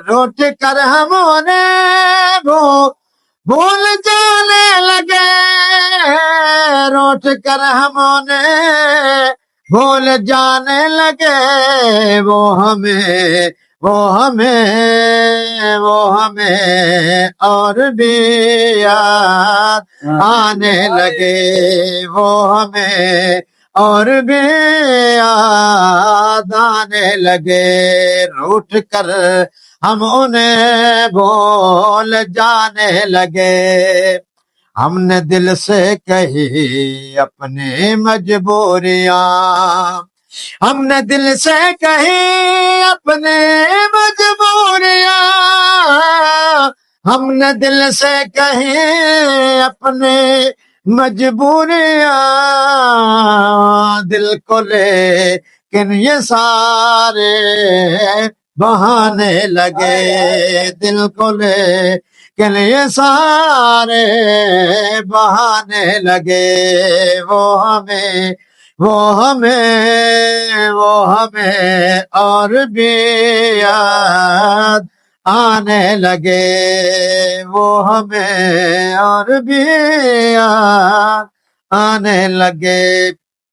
रूठ कर हम उन्हें भूल जाने लगे, रूठ कर हम उन्हें भूल जाने लगे। वो हमें वो हमें वो हमें और भी याद आने लगे, वो हमें और भी याद आने लगे। रूठ कर हम उन्हें भूल जाने लगे। हमने दिल से कही अपनी मजबूरियां, हमने दिल से कही अपने मजबूरियां, हमने दिल से कही अपने मजबूरियां। दिल को लेकिन ये सारे बहाने लगे, दिल को लेकिन ये सारे बहाने लगे। वो हमें और भी याद आने लगे, वो हमें और भी याद आने लगे।